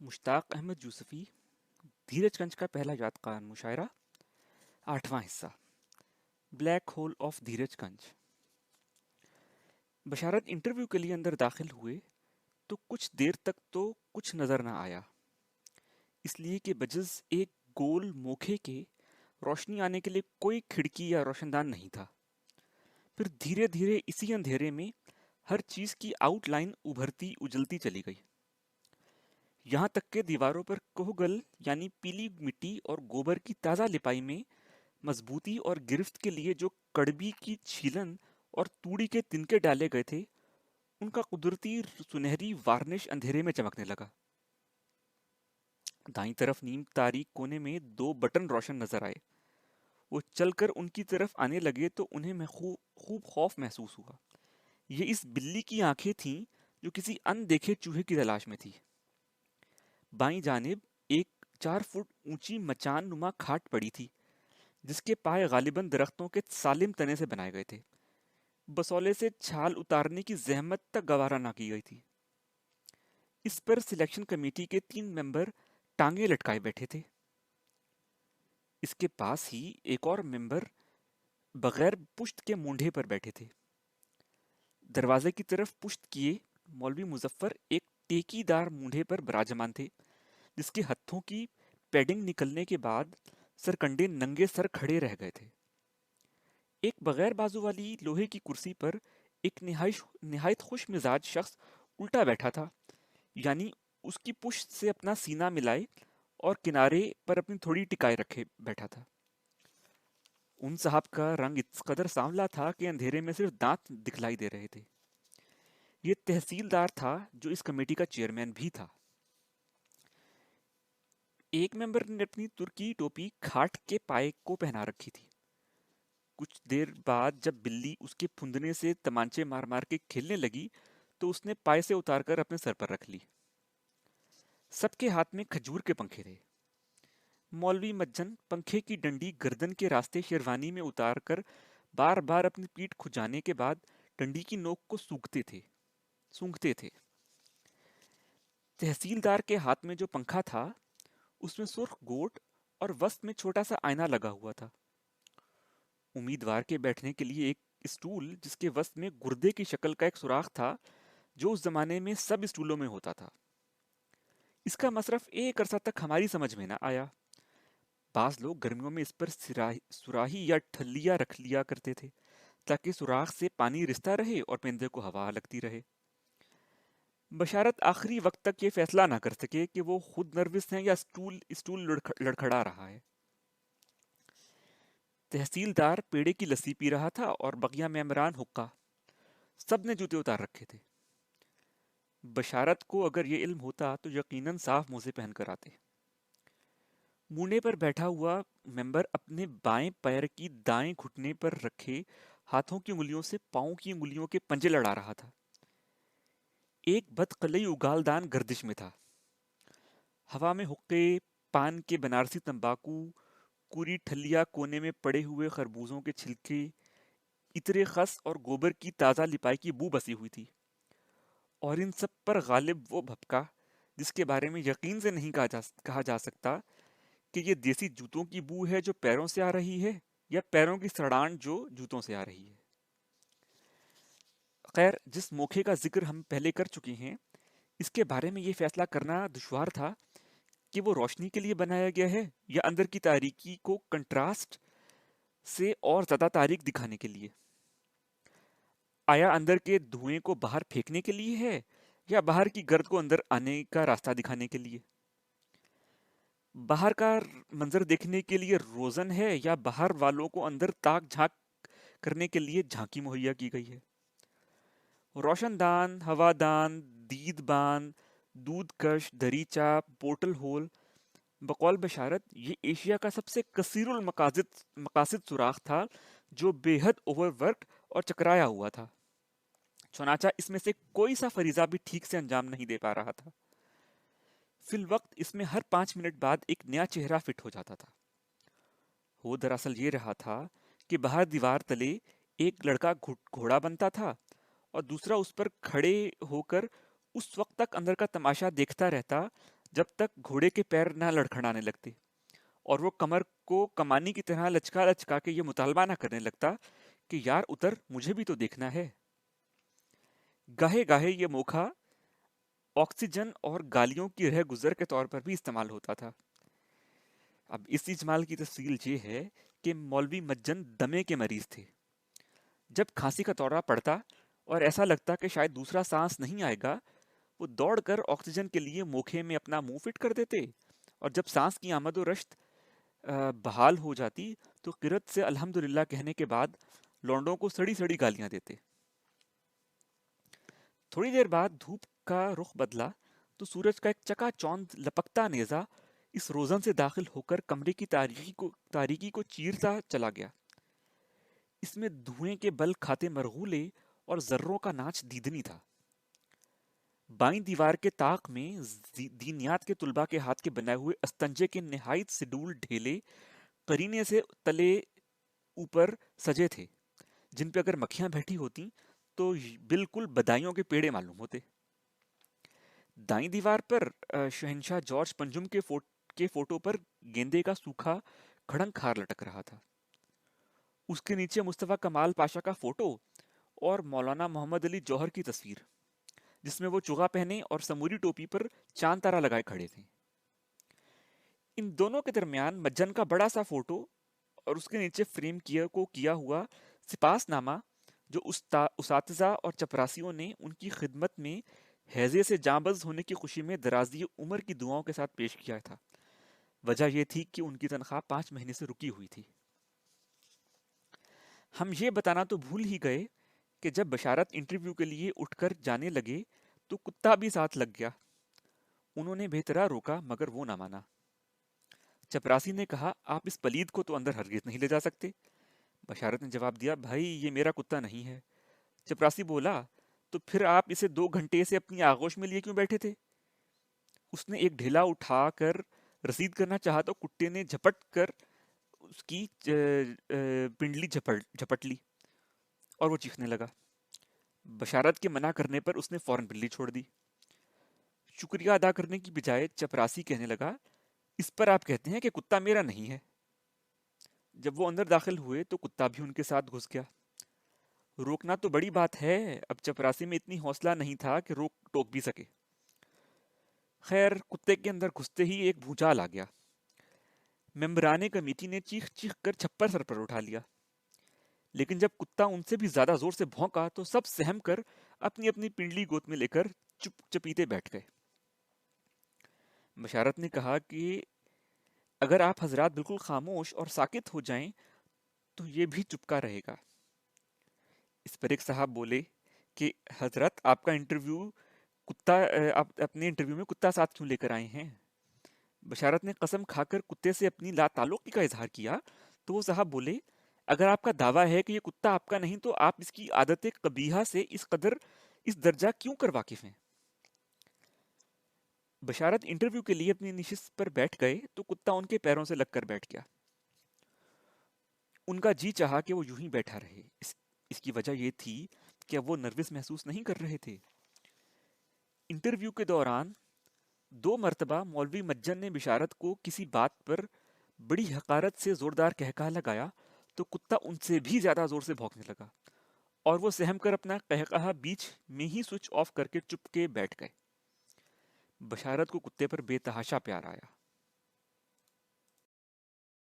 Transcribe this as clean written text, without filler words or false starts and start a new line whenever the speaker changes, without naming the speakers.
मुश्ताक अहमद यूसुफी धीरजगंज का पहला यादगार मुशायरा 8वां हिस्सा black hole of Dhirajganj. Basharat interview के लिए अंदर दाखिल हुए तो कुछ देर तक तो कुछ नजर न आया, इसलिए कि बजज एक गोल मोखे के रोशनी आने के लिए कोई खिड़की या रोशनदान नहीं था। फिर धीरे धीरे इसी अंधेरे में हर चीज की आउटलाइन उभरती उजलती चली गई, यहाँ तक के दीवारों पर कोहगल यानी पीली मिट्टी और गोबर की ताज़ा लिपाई में मजबूती और गिरफ्त के लिए जो कड़बी की छीलन और तूड़ी के तिनके डाले गए थे, उनका कुदरती सुनहरी वार्निश अंधेरे में चमकने लगा। दाईं तरफ नीम तारीख कोने में दो बटन रोशन नजर आए। वो चलकर उनकी तरफ आने लगे तो उन्हें खूब खौफ महसूस हुआ। ये इस बिल्ली की आंखें थीं जो किसी अनदेखे चूहे की तलाश में थी। बाईं जानिब एक 4 फुट ऊंची मचान नुमा खाट पड़ी थी, जिसके पाए गालिबन दरख्तों के सालिम तने से बनाए गए थे। बसोले से छाल उतारने की जहमत तक गवारा ना की गई थी। इस पर सिलेक्शन कमेटी के 3 मेंबर टांगे लटकाए बैठे थे। इसके पास ही एक और मेंबर बगैर पुश्त के मूंढे पर बैठे थे। दरवाजे की तरफ पुश्त किए मौलवी मुजफ्फर एक टेकीदार मूंढे पर विराजमान थे, जिसके हत्थों की पैडिंग निकलने के बाद सरकंडे नंगे सर खड़े रह गए थे। एक बगैर बाजू वाली लोहे की कुर्सी पर एक निहायत खुश मिजाज शख्स उल्टा बैठा था, यानी उसकी पुश्त से अपना सीना मिलाए और किनारे पर अपनी थोड़ी टिकाए रखे बैठा था। उन साहब का रंग इस कदर सांवला था कि अंधेरे में सिर्फ दांत दिखलाई दे रहे थे। ये तहसीलदार था जो इस कमेटी का चेयरमैन भी था। एक मेंबर ने अपनी तुर्की टोपी खाट के पाए को पहना रखी थी। कुछ देर बाद जब बिल्ली उसके फुंदने से तमांचे मार मार के खेलने लगी तो उसने पाए से उतारकर अपने सर पर रख ली। सबके हाथ में खजूर के पंखे थे। मौलवी मज्जन पंखे की डंडी गर्दन के रास्ते शेरवानी में उतारकर बार बार अपनी पीठ खुजाने के बाद डंडी की नोक को सूंघते थे। तहसीलदार के हाथ में जो पंखा था उसमें सुर्ख गोट और वस्त में छोटा सा आईना लगा हुआ था। उम्मीदवार के बैठने के लिए एक स्टूल जिसके वस्त में गुर्दे की शक्ल का एक सुराख था, जो उस जमाने में सब स्टूलों में होता था। इसका मसरफ एक अरसा तक हमारी समझ में न आया। बाज लोग गर्मियों में इस पर सुराही या ठल्लिया रख लिया करते थे, ताकि सुराख से पानी रिसता रहे और पेंदे को हवा लगती रहे। बशारत आखिरी वक्त तक ये फैसला ना कर सके कि वो खुद नर्वस हैं या स्टूल स्टूल लड़खड़ा रहा है। तहसीलदार पेड़े की लस्सी पी रहा था और बकिया मेम्बरान हुक्का। सब ने जूते उतार रखे थे। बशारत को अगर ये इल्म होता तो यकीनन साफ मोजे पहन कर आते। मूने पर बैठा हुआ मेंबर अपने बाएं पैर की दाएं घुटने पर रखे हाथों की उंगलियों से पांव की उंगलियों के पंजे लड़ा रहा था। एक बदकलई उगालदान गर्दिश में था। हवा में हुक्के, पान के बनारसी तंबाकू, कुरी ठल्लिया कोने में पड़े हुए खरबूजों के छिलके, इतरे खस और गोबर की ताज़ा लिपाई की बू बसी हुई थी। और इन सब पर गालिब वो भपका जिसके बारे में यकीन से नहीं कहा जा सकता कि ये देसी जूतों की बू है जो पैरों से आ रही है, या पैरों की सड़ान जो जूतों से आ रही है। खैर, जिस मौके का जिक्र हम पहले कर चुके हैं, इसके बारे में ये फैसला करना दुश्वार था कि वो रोशनी के लिए बनाया गया है या अंदर की तारीकी को कंट्रास्ट से और ज़्यादा तारीक दिखाने के लिए। आया अंदर के धुएं को बाहर फेंकने के लिए है या बाहर की गर्द को अंदर आने का रास्ता दिखाने के लिए। बाहर का मंजर देखने के लिए रोजन है या बाहर वालों को अंदर ताक झांक करने के लिए झांकी मुहैया की गई है। रोशनदान, हवादान, दीदबान, दूधकश, दरीचा, पोर्टल होल, बकौल बशारत ये एशिया का सबसे कसीरुल मकासिद सुराख था, जो बेहद ओवरवर्कड और चकराया हुआ था। चुनाचा इसमें से कोई सा फरीजा भी ठीक से अंजाम नहीं दे पा रहा था। फिल वक्त इसमें हर 5 मिनट बाद एक नया चेहरा फिट हो जाता था। वो दरअसल ये रहा था कि बाहर दीवार तले एक लड़का घोड़ा बनता था और दूसरा उस पर खड़े होकर उस वक्त तक अंदर का तमाशा देखता रहता جب تک گھوڑے کے پیر نہ لڑکھڑانے لگتے اور وہ کمر کو کمانی کی طرح لچکا لچکا کے یہ مطالبہ نہ کرنے لگتا کہ یار اتر، مجھے بھی تو دیکھنا ہے۔ گاہے گاہے یہ موقع آکسیجن اور گالیوں کی رہ گزر کے طور پر بھی استعمال ہوتا تھا۔ اب اس اجمال کی تفصیل یہ ہے کہ مولوی مجن دمے کے مریض تھے۔ جب کھانسی کا دورہ پڑتا اور ایسا لگتا کہ شاید دوسرا سانس نہیں آئے گا، وہ دوڑ کر آکسیجن کے لیے موکھے میں اپنا منہ فٹ کر دیتے، اور جب سانس کی آمد و رشت بحال ہو جاتی تو قرت سے الحمدللہ کہنے کے بعد لونڈوں کو سڑی سڑی گالیاں دیتے۔ تھوڑی دیر بعد دھوپ کا رخ بدلا تو سورج کا ایک چکا چوند لپکتا نیزہ اس روزن سے داخل ہو کر کمرے کی تاریکی کو چیرتا چلا گیا۔ اس میں دھوئیں کے بل کھاتے مرغولے اور ذروں کا ناچ دیدنی تھا۔ بائیں دیوار کے طاق میں دینیات کے طلباء کے ہاتھ کے بنائے ہوئے استنجے کے نہایت سڈول ڈھیلے قرینے سے تلے اوپر سجے تھے، جن پہ اگر مکھیاں بیٹھی ہوتی تو بالکل بدائیوں کے پیڑے معلوم ہوتے۔ دائیں دیوار پر شہنشاہ جارج پنجم کے فوٹو پر گیندے کا سوکھا کھڑنگ کھار لٹک رہا تھا۔ اس کے نیچے مصطفیٰ کمال پاشا کا فوٹو اور مولانا محمد علی جوہر کی تصویر، جس میں وہ چغا پہنے اور سموری ٹوپی پر چاند تارا لگائے کھڑے تھے۔ ان دونوں کے درمیان مجن کا بڑا سا فوٹو اور اس کے نیچے فریم کیا ہوا سپاس نامہ جو اساتذہ اور چپراسیوں نے ان کی خدمت میں ہیضے سے جانبز ہونے کی خوشی میں درازی عمر کی دعاؤں کے ساتھ پیش کیا تھا۔ وجہ یہ تھی کہ ان کی تنخواہ 5 مہینے سے رکی ہوئی تھی۔ ہم یہ بتانا تو بھول ہی گئے کہ جب بشارت انٹرویو کے لیے اٹھ کر جانے لگے تو کتا بھی ساتھ لگ گیا۔ انہوں نے بہترا روکا مگر وہ نہ مانا۔ چپراسی نے کہا، آپ اس پلید کو تو اندر ہرگز نہیں لے جا سکتے۔ بشارت نے جواب دیا، بھائی یہ میرا کتا نہیں ہے۔ چپراسی بولا، تو پھر آپ اسے 2 گھنٹے سے اپنی آغوش میں لیے کیوں بیٹھے تھے؟ اس نے ایک ڈھیلا اٹھا کر رسید کرنا چاہا تو کتے نے جھپٹ کر اس کی پنڈلی جھپٹ لی اور وہ چیخنے لگا۔ بشارت کے منع کرنے پر اس نے فوراً پنڈلی چھوڑ دی۔ شکریہ ادا کرنے کی بجائے چپراسی کہنے لگا، اس پر آپ کہتے ہیں کہ کتا میرا نہیں ہے۔ جب وہ اندر داخل ہوئے تو کتا بھی ان کے ساتھ گھس گیا۔ روکنا تو بڑی بات ہے، اب چپراسی میں اتنی حوصلہ نہیں تھا کہ ٹوک بھی سکے۔ خیر، کتے کے اندر گھستے ہی ایک بھونچال آ گیا۔ ممبران کمیٹی نے چیخ چیخ کر چھپر سر پر اٹھا لیا، لیکن جب کتا ان سے بھی زیادہ زور سے بھونکا تو سب سہم کر اپنی اپنی پنڈلی گود میں لے کر چپ چپیتے بیٹھ گئے۔ بشارت نے کہا کہ اگر آپ حضرات بالکل خاموش اور ساکت ہو جائیں تو یہ بھی چپکا رہے گا۔ اس پر ایک صاحب بولے کہ حضرت آپ اپنے انٹرویو میں کتا ساتھ کیوں لے کر آئے ہیں؟ بشارت نے قسم کھا کر کتے سے اپنی لا تعلقی کا اظہار کیا تو وہ صاحب بولے، اگر آپ کا دعویٰ ہے کہ یہ کتا آپ کا نہیں تو آپ اس کی عادت قبیحہ سے اس درجہ کیوں کر واقف ہیں؟ بشارت انٹرویو کے لیے اپنی نشست پر بیٹھ گئے تو کتا ان کے پیروں سے لگ کر بیٹھ گیا۔ ان کا جی چاہا کہ وہ یوں ہی بیٹھا رہے۔ اس کی وجہ یہ تھی کہ اب وہ نروس محسوس نہیں کر رہے تھے۔ انٹرویو کے دوران 2 مرتبہ مولوی مجن نے بشارت کو کسی بات پر بڑی حقارت سے زوردار کہکہا لگایا تو کتا ان سے بھی زیادہ زور سے بھونکنے لگا اور وہ سہم کر اپنا قہقہا بیچ میں ہی سوئچ آف کر کے چپ کے بیٹھ گئے۔ بشارت کو کتے پر بے تحاشا پیار آیا۔